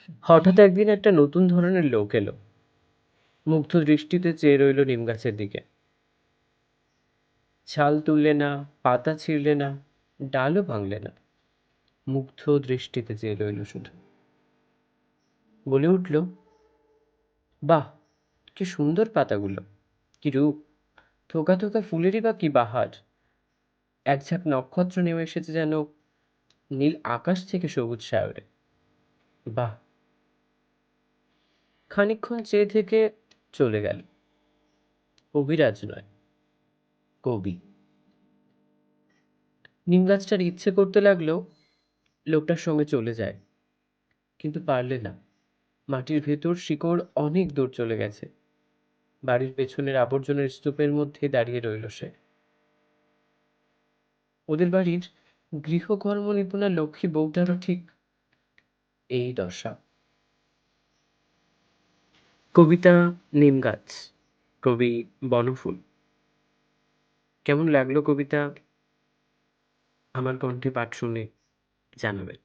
হঠাৎ একদিন একটা নতুন ধরনের লোক এলো, মুগ্ধ দৃষ্টিতে চেয়ে রইল নিম গাছের দিকে। ছাল তুললে না, পাতা ছিঁড়লে না, ডালও ভাঙলে না, মুগ্ধ দৃষ্টিতে চেয়ে রইল শুধু। বলে উঠল, বাহ, কি সুন্দর পাতাগুলো, কি রূপ! থোকা থোকা ফুলেরই বা কি বাহার! এক ঝাঁক নক্ষত্র নেমে এসেছে যেন নীল আকাশ থেকে সবুজ সায়রে। বাহ! খানিকক্ষণ চেয়ে থেকে চলে গেল। কবিরাজ নয়, কবি। নিম গাছটার ইচ্ছে করতে লাগলো লোকটার সঙ্গে চলে যায়, কিন্তু পারলে না। মাটির ভেতর শিকড় অনেক দূর চলে গেছে। বাড়ির পেছনের আবর্জনার স্তূপের মধ্যে দাঁড়িয়ে রইল সে। ওদের বাড়ির গৃহকর্ম নিপুণা লক্ষ্মী বউটারও ঠিক এই দশা। কবিতা নিম গাছ, কবি বনফুল। কেমন লাগলো কবিতা? আমার কণ্ঠে পাঠ শুনে জানাবেন।